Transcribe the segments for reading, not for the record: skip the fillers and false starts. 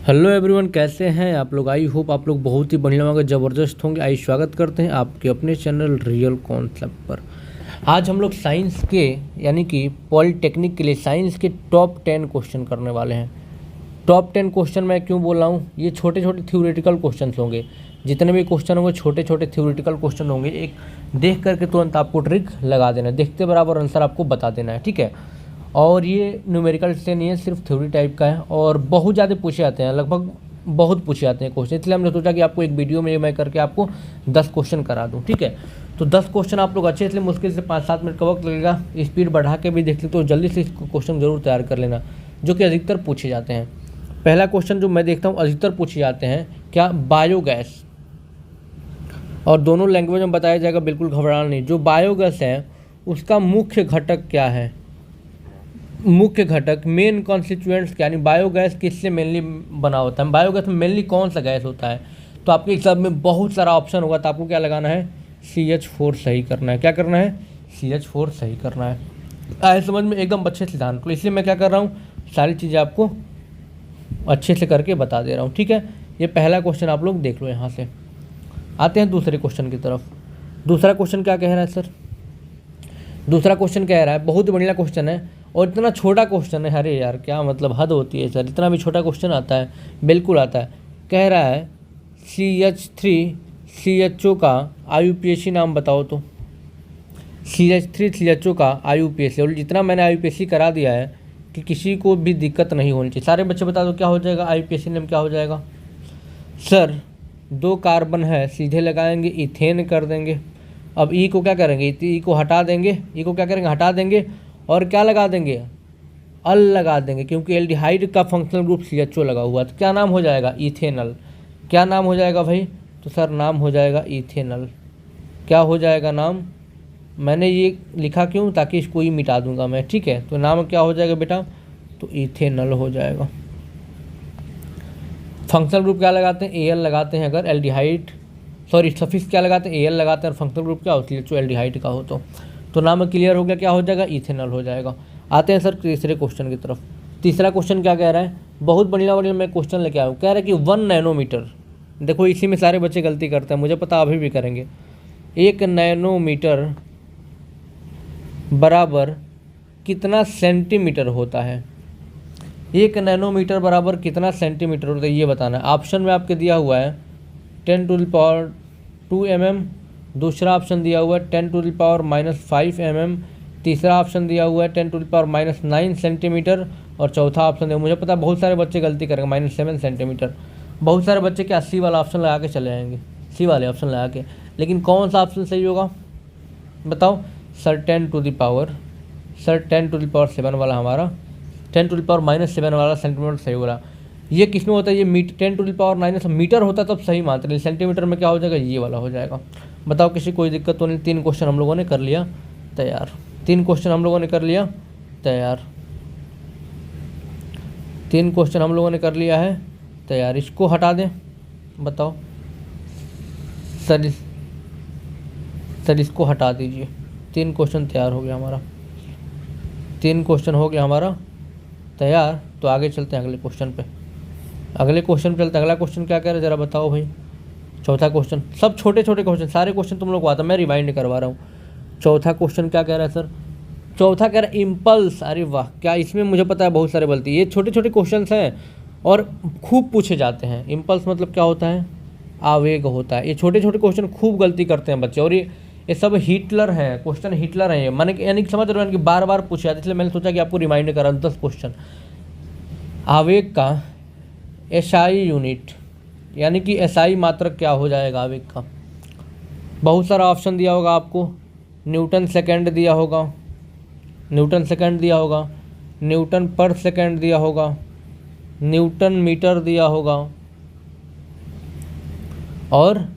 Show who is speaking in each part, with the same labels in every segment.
Speaker 1: Hello everyone, कैसे हैं आप लोग। आई होप आप लोग बहुत ही बढ़िया होंगे, ज़बरदस्त होंगे। आई स्वागत करते हैं आपके अपने चैनल रियल कॉन्सेप्ट पर। आज हम लोग साइंस के यानी कि पॉलिटेक्निक के लिए साइंस के टॉप 10 क्वेश्चन करने वाले हैं। टॉप 10 क्वेश्चन मैं क्यों बोल रहा हूँ, ये छोटे छोटे थ्योरेटिकल क्वेश्चन होंगे। जितने भी क्वेश्चन होंगे छोटे छोटे थ्योरेटिकल क्वेश्चन होंगे। एक देख करके तुरंत आपको ट्रिक लगा देना है, देखते बराबर आंसर आपको बता देना है, ठीक है। और ये न्यूमेरिकल से नहीं है, सिर्फ थ्योरी टाइप का है और बहुत ज़्यादा पूछे जाते हैं, लगभग बहुत पूछे जाते हैं क्वेश्चन। इसलिए हमने सोचा कि आपको एक वीडियो में मैं करके आपको 10 क्वेश्चन करा दूं, ठीक है। तो 10 क्वेश्चन आप लोग अच्छे, इसलिए मुश्किल से 5-7 मिनट का वक्त लगेगा। स्पीड बढ़ा के भी देख लेते तो जल्दी से इस क्वेश्चन जरूर तैयार कर लेना, जो कि अधिकतर पूछे जाते हैं। पहला क्वेश्चन जो मैं देखता हूँ अधिकतर पूछे जाते हैं, क्या बायोगैस, और दोनों लैंग्वेज में बताया जाएगा, बिल्कुल घबराना नहीं। जो बायोगैस है उसका मुख्य घटक क्या है, मुख्य घटक मेन कॉन्स्टिट्यूएंट्स क्या, यानी बायोगैस किससे मेनली बना होता है, बायोगैस में मेनली कौन सा गैस होता है। तो आपके एग्जाम में बहुत सारा ऑप्शन होगा, तो आपको क्या लगाना है, CH4 सही करना है। क्या करना है, CH4 सही करना है। आए समझ में एकदम अच्छे से ध्यान को, इसलिए मैं क्या कर रहा हूँ, सारी चीज़ें आपको अच्छे से करके बता दे रहा हूँ, ठीक है। ये पहला क्वेश्चन आप लोग देख लो। यहाँ से आते हैं दूसरे क्वेश्चन की तरफ। दूसरा क्वेश्चन क्या कह रहा है सर, दूसरा क्वेश्चन कह रहा है, बहुत बढ़िया क्वेश्चन है और इतना छोटा क्वेश्चन है। अरे यार क्या मतलब, हद होती है सर, इतना भी छोटा क्वेश्चन आता है, बिल्कुल आता है। कह रहा है CH3CHO का IUPAC नाम बताओ। तो CH3CHO का IUPAC, और जितना मैंने IUPAC करा दिया है कि किसी को भी दिक्कत नहीं होनी चाहिए। सारे बच्चे बता दो क्या हो जाएगा, IUPAC नेम क्या हो जाएगा। सर 2 कार्बन है, सीधे लगाएंगे इथेन कर देंगे। अब ई को क्या करेंगे, ई को हटा देंगे, ई को क्या करेंगे, हटा देंगे और क्या लगा देंगे, अल लगा देंगे, क्योंकि एल्डिहाइड का फंक्शनल ग्रुप CHO लगा हुआ है। तो क्या नाम हो जाएगा, इथेनल। क्या नाम हो जाएगा भाई, तो सर नाम हो जाएगा इथेनल। क्या हो जाएगा नाम, मैंने ये लिखा क्यों, ताकि इसको ही मिटा दूंगा मैं, ठीक है। तो नाम क्या हो जाएगा बेटा, तो इथेनल हो जाएगा। फंक्शनल ग्रुप क्या लगाते हैं, Al लगाते हैं अगर एल्डिहाइड, सॉरी सफिक्स क्या लगाते हैं, Al लगाते हैं, और फंक्शनल ग्रुप क्या होती है, जो एल्डिहाइड का हो। तो नाम क्लियर हो गया, क्या हो जाएगा, इथेनॉल हो जाएगा। आते हैं सर तीसरे क्वेश्चन की तरफ। तीसरा क्वेश्चन क्या कह रहा है, बहुत बढ़िया बढ़िया मैं क्वेश्चन लेके आया हूँ। कह रहा है कि 1 नैनोमीटर, देखो इसी में सारे बच्चे गलती करते हैं, मुझे पता अभी भी करेंगे। 1 नैनोमीटर बराबर कितना सेंटीमीटर होता है, 1 नैनोमीटर बराबर कितना सेंटीमीटर होता है, ये बताना है। ऑप्शन में आपके दिया हुआ है 10⁻²2 mm, दूसरा ऑप्शन दिया हुआ है 10⁻⁻5 mm, तीसरा ऑप्शन दिया हुआ है 10⁻⁹ सेंटीमीटर, और चौथा ऑप्शन दिया, मुझे पता बहुत सारे बच्चे गलती करेंगे, -7 सेंटीमीटर। बहुत सारे बच्चे क्या सी वाला ऑप्शन लगा के चले जाएंगे, सी वाले ऑप्शन लगा के। लेकिन कौन सा ऑप्शन सही होगा बताओ, सर 10⁻7 वाला हमारा 10⁻⁻7 वाला सेंटीमीटर सही हो रहा। ये किस में होता है, ये 10⁻⁻ मीटर होता है तब सही मानते हैं, सेंटीमीटर में क्या हो जाएगा, ये वाला हो जाएगा। बताओ किसी कोई दिक्कत तो नहीं। 3 क्वेश्चन हम लोगों ने कर लिया तैयार, 3 क्वेश्चन हम लोगों ने कर लिया तैयार, 3 क्वेश्चन हम लोगों ने कर लिया है तैयार। इसको हटा दें, बताओ सर इसको हटा दीजिए। 3 क्वेश्चन तैयार हो गया हमारा, 3 क्वेश्चन हो गया हमारा तैयार। तो आगे चलते हैं अगले क्वेश्चन पे, अगले क्वेश्चन पे चलते हैं। अगला क्वेश्चन क्या कह रहे हैं जरा बताओ भाई। चौथा क्वेश्चन, सब छोटे छोटे क्वेश्चन, सारे क्वेश्चन तुम लोग को आता है, मैं रिमाइंड करवा रहा हूँ। चौथा क्वेश्चन क्या कह रहा है सर, चौथा कह रहा है इम्पल्स। अरे वाह, क्या इसमें मुझे पता है बहुत सारे गलती, ये छोटे छोटे क्वेश्चन हैं और खूब पूछे जाते हैं। इम्पल्स मतलब क्या होता है, आवेग होता है। ये छोटे छोटे क्वेश्चन खूब गलती करते हैं बच्चे, और ये सब हिटलर हैं, क्वेश्चन हिटलर हैं ये, माने यानी कि समझ रहे हो कि बार बार पूछे जाते, इसलिए मैंने सोचा कि आपको रिमाइंड करा 10 क्वेश्चन। आवेग का SI यूनिट, यानी कि SI मात्रक क्या हो जाएगा आवेग का। बहुत सारा ऑप्शन दिया होगा आपको, न्यूटन सेकंड दिया होगा, न्यूटन सेकंड दिया होगा, न्यूटन पर सेकंड दिया होगा, न्यूटन मीटर दिया होगा, और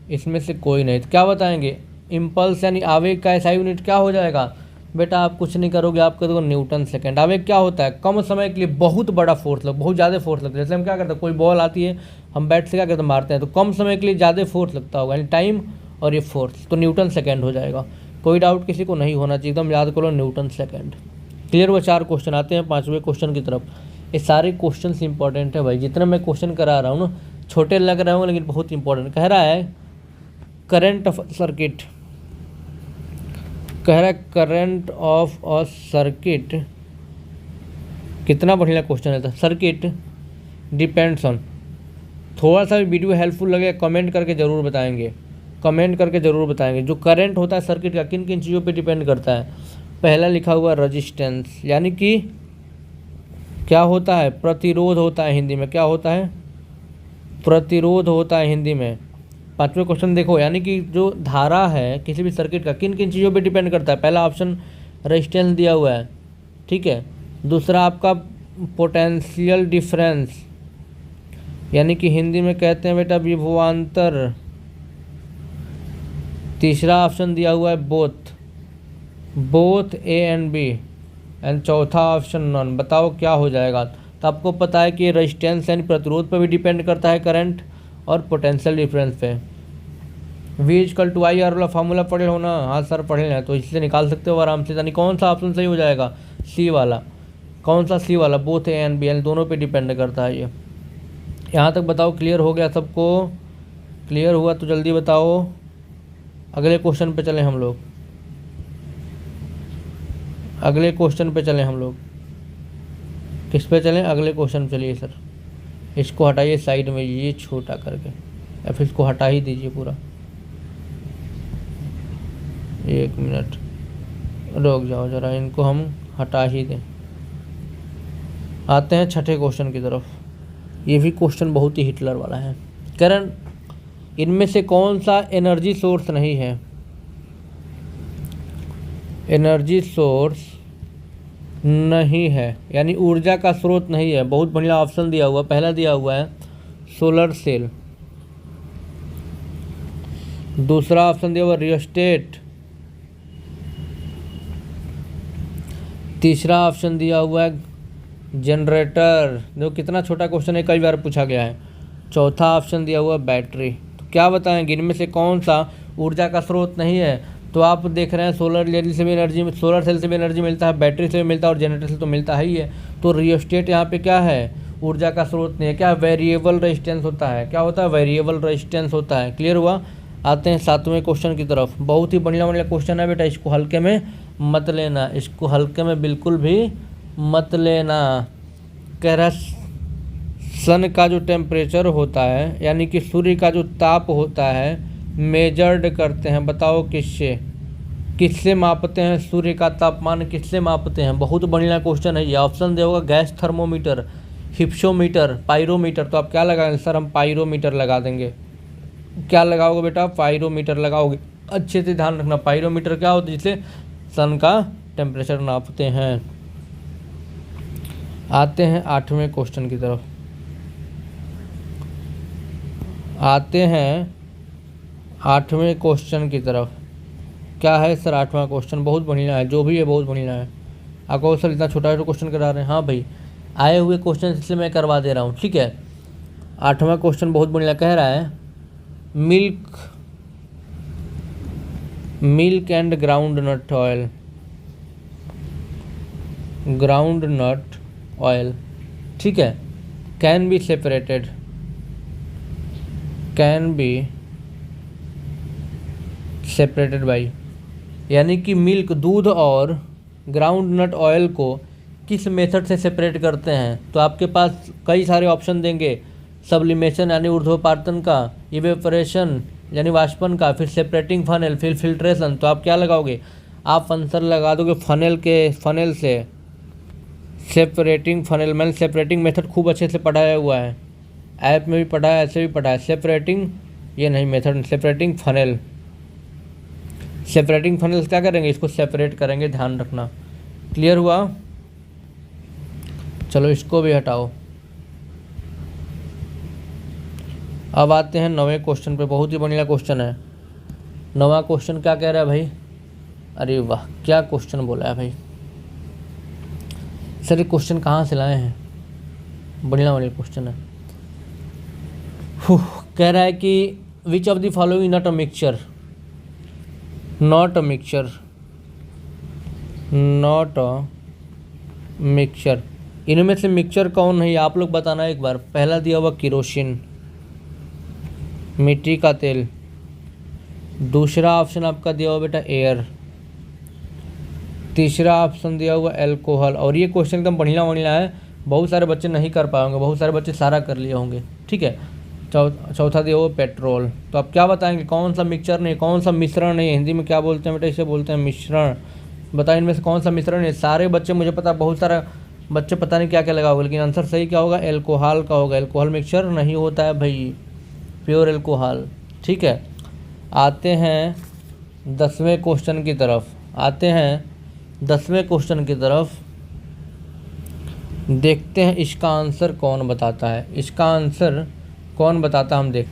Speaker 1: इसमें से कोई नहीं। तो क्या बताएंगे, इम्पल्स यानी आवेग का SI यूनिट क्या हो जाएगा। बेटा आप कुछ नहीं करोगे, आप करोगे न्यूटन सेकंड। आवेग क्या होता है, कम समय के लिए बहुत बड़ा फोर्स बहुत ज़्यादा फोर्स लगता है। जैसे हम क्या करते हैं, कोई बॉल आती है, हम बैट से क्या करते हैं, मारते हैं, तो कम समय के लिए ज़्यादा फोर्स लगता होगा, यानी टाइम और ये फोर्स, तो न्यूटन सेकंड हो जाएगा। कोई डाउट किसी को नहीं होना चाहिए, एकदम याद करो न्यूटन सेकंड। क्लियर हुआ। 4 क्वेश्चन। आते हैं 5वें क्वेश्चन की तरफ। ये सारे क्वेश्चन इंपॉर्टेंट है भाई, जितना मैं क्वेश्चन करा रहा हूँ ना छोटे लग रहे होंगे लेकिन बहुत इंपॉर्टेंट। कह रहा है करंट ऑफ सर्किट, कह रहा है करंट ऑफ अ सर्किट, कितना बढ़िया क्वेश्चन है। सर्किट डिपेंड्स ऑन, थोड़ा सा भी वीडियो हेल्पफुल लगे कमेंट करके ज़रूर बताएंगे, कमेंट करके ज़रूर बताएंगे। जो करंट होता है सर्किट का किन किन चीज़ों पे डिपेंड करता है। पहला लिखा हुआ रेजिस्टेंस, यानी कि क्या होता है, प्रतिरोध होता है हिंदी में, क्या होता है, प्रतिरोध होता है हिंदी में। पांचवें क्वेश्चन देखो, यानी कि जो धारा है किसी भी सर्किट का किन किन चीज़ों पे डिपेंड करता है। पहला ऑप्शन रेजिस्टेंस दिया हुआ है, ठीक है। दूसरा आपका पोटेंशियल डिफरेंस, यानी कि हिंदी में कहते हैं बेटा विभवांतर। तीसरा ऑप्शन दिया हुआ है both A and B, and चौथा ऑप्शन नॉन। बताओ क्या हो जाएगा। तो आपको पता है कि रेजिस्टेंस यानी प्रतिरोध पर भी डिपेंड करता है करंट, और पोटेंशियल डिफरेंस पे। V=IR वाला फार्मूला पढ़े हो ना, हाँ सर पढ़े हैं, तो इससे निकाल सकते हो आराम से। यानी कौन सा ऑप्शन सही हो जाएगा, सी वाला। कौन सा, सी वाला, बोथ ए एंड बी, यानी दोनों पे डिपेंड करता है ये। यहाँ तक बताओ क्लियर हो गया सबको। क्लियर हुआ तो जल्दी बताओ। अगले क्वेश्चन पे चलें हम लोग, अगले क्वेश्चन पे चलें हम लोग। किस पे चलें, अगले क्वेश्चन पे चलिए सर। इसको हटाइए साइड में, ये छोटा करके, या फिर इसको हटा ही दीजिए पूरा। एक मिनट रुक जाओ जरा, इनको हम हटा ही दें। आते हैं छठे क्वेश्चन की तरफ। ये भी क्वेश्चन बहुत ही हिटलर वाला है। करण इनमें से कौन सा एनर्जी सोर्स नहीं है, एनर्जी सोर्स नहीं है, यानी ऊर्जा का स्रोत नहीं है। बहुत बढ़िया ऑप्शन दिया हुआ, पहला दिया हुआ है सोलर सेल। दूसरा ऑप्शन दिया हुआ रियोस्टेट। तीसरा ऑप्शन दिया हुआ है जनरेटर, जो कितना छोटा क्वेश्चन है, कई बार पूछा गया है। चौथा ऑप्शन दिया हुआ बैटरी। तो क्या बताएंगे इनमें से कौन सा ऊर्जा का स्रोत नहीं है। तो आप देख रहे हैं सोलर सेल से भी एनर्जी, सोलर सेल से भी एनर्जी मिलता है, बैटरी से भी मिलता है, और जनरेटर से तो मिलता ही है। तो रियोस्टेट यहाँ पे क्या है, ऊर्जा का स्रोत नहीं है। क्या वेरिएबल रेजिस्टेंस होता है, क्या होता है, वेरिएबल रेजिस्टेंस होता है। क्लियर हुआ। आते हैं सातवें क्वेश्चन की तरफ। बहुत ही बढ़िया बढ़िया क्वेश्चन है बेटा, इसको हल्के में मत लेना, इसको हल्के में बिल्कुल भी मत लेना। कह रहा सन का जो टेम्परेचर होता है, यानी कि सूर्य का जो ताप होता है, मेजर्ड करते हैं। बताओ किससे, किससे मापते हैं, सूर्य का तापमान किससे मापते हैं। बहुत बढ़िया क्वेश्चन है ये। ऑप्शन दे होगा गैस थर्मोमीटर, हिप्सोमीटर, पायरोमीटर। तो आप क्या लगाएंगे सर, हम पायरोमीटर लगा देंगे। क्या लगाओगे बेटा, पायरोमीटर लगाओगे। अच्छे से ध्यान रखना, पायरोमीटर क्या होता है, जिससे सन का टेम्परेचर नापते हैं। आते हैं आठवें क्वेश्चन की तरफ, आते हैं आठवें क्वेश्चन की तरफ। क्या है सर आठवां क्वेश्चन, बहुत बढ़िया है, जो भी है बहुत बढ़िया है। आपको सर इतना छोटा छोटा क्वेश्चन करा रहे हैं, हाँ भाई आए हुए क्वेश्चन इसलिए मैं करवा दे रहा हूँ, ठीक है। आठवां क्वेश्चन बहुत बढ़िया कह रहा है milk and groundnut oil, groundnut oil, ठीक है, can be separated, can be separated by, यानी कि मिल्क, दूध और ग्राउंड नट ऑयल को किस मेथड से सेपरेट करते हैं। तो आपके पास कई सारे ऑप्शन देंगे, सब्लिमेशन यानी ऊर्ध्वपातन का, इवेपोरेशन यानी वाष्पन का, फिर सेपरेटिंग फनल, फिर फिल्ट्रेशन। तो आप क्या लगाओगे, आप आंसर लगा दोगे फनल के, फनल से, सेपरेटिंग फनल। मैंने सेपरेटिंग मेथड खूब अच्छे से पढ़ाया हुआ है, ऐप में भी पढ़ा है, ऐसे भी पढ़ा है। सेपरेटिंग ये नहीं method, separating funnel. Separating funnel क्या करेंगे, इसको सेपरेट करेंगे, ध्यान रखना। क्लियर हुआ। चलो इसको भी हटाओ। अब आते हैं 9वें क्वेश्चन पे। बहुत ही बढ़िया क्वेश्चन है। 9वां क्वेश्चन क्या कह रहा है भाई, अरे वाह क्या क्वेश्चन बोला है भाई। सर ये क्वेश्चन कहाँ से लाए हैं, बढ़िया बढ़िया क्वेश्चन है। कह रहा है कि which of the following not a mixture, not a mixture, not a mixture, इनमें से मिक्सचर कौन है आप लोग बताना एक बार। पहला दिया हुआ केरोसिन, मिट्टी का तेल। दूसरा ऑप्शन आपका दिया हुआ बेटा एयर। तीसरा ऑप्शन दिया हुआ एल्कोहल। और ये क्वेश्चन एकदम बढ़िया बढ़िया है, बहुत सारे बच्चे नहीं कर पाएंगे, बहुत सारे बच्चे सारा कर लिए होंगे, ठीक है। चौथा दिया हुआ पेट्रोल। तो आप क्या बताएंगे कौन सा मिक्सचर नहीं, कौन सा मिश्रण नहीं, हिंदी में क्या बोलते हैं बेटा, इसे बोलते हैं मिश्रण। बताइए इनमें से कौन सा मिश्रण है। सारे बच्चे, मुझे पता बहुत सारा बच्चे पता नहीं क्या क्या लगा होगा, लेकिन आंसर सही क्या होगा, एल्कोहल का होगा। एल्कोहल मिक्सचर नहीं होता है भाई, प्योर एल्कोहल, ठीक है। आते हैं 10वें क्वेश्चन की तरफ, देखते हैं इसका आंसर कौन बताता है। इसका आंसर कौन बताता, हम देख,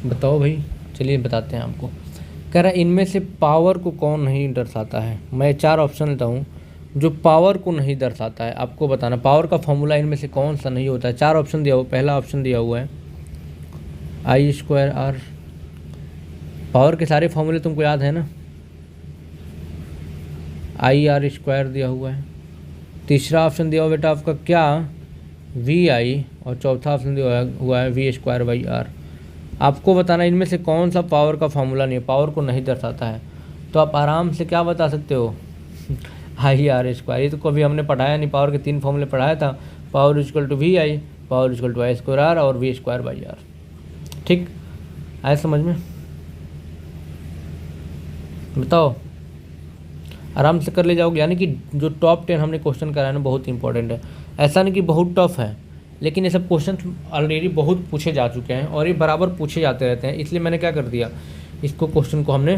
Speaker 1: बताओ भाई, चलिए बताते हैं आपको। कह रहा है इनमें से पावर को कौन नहीं दर्शाता है। मैं 4 ऑप्शन लेता हूँ जो पावर को नहीं दर्शाता है, आपको बताना पावर का फॉर्मूला इनमें से कौन सा नहीं होता है। 4 ऑप्शन दिया हुआ, पहला ऑप्शन दिया हुआ है I²R। पावर के सारे फॉर्मूले तुमको याद है ना, IR² दिया हुआ है। तीसरा ऑप्शन दिया हुआ बेटा आपका क्या, VI। और चौथा ऑप्शन दिया हुआ है V²/R। आपको बताना इनमें से कौन सा पावर का फॉर्मूला नहीं है, पावर को नहीं दर्शाता है। तो आप आराम से क्या बता सकते हो, IR²। ये तो कभी हमने पढ़ाया नहीं, पावर के 3 फॉर्मूले पढ़ाया था, पावर = VI, पावर = I²R और V²/R। ठीक, आए समझ में, बताओ, आराम से कर ले जाओगे। यानी कि जो टॉप 10 हमने क्वेश्चन कराया ना, बहुत इंपॉर्टेंट है। ऐसा नहीं कि बहुत टफ है, लेकिन ये सब क्वेश्चन ऑलरेडी बहुत पूछे जा चुके हैं और ये बराबर पूछे जाते रहते हैं। इसलिए मैंने क्या कर दिया, इसको क्वेश्चन को हमने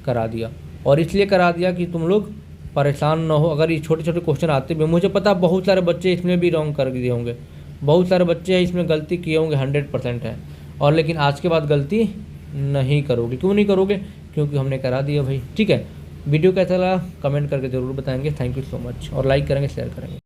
Speaker 1: करा दिया। और इसलिए करा दिया कि तुम लोग परेशान ना हो। अगर ये छोटे छोटे क्वेश्चन आते भी, मुझे पता बहुत सारे बच्चे इसमें भी रॉन्ग कर दिए होंगे, बहुत सारे बच्चे इसमें गलती किए होंगे, 100% है। और लेकिन आज के बाद गलती नहीं करोगे। क्यों नहीं करोगे, क्योंकि हमने करा दिया भाई, ठीक है। वीडियो कैसा लगा कमेंट करके ज़रूर बताएंगे। थैंक यू सो मच, और लाइक करेंगे, शेयर करेंगे।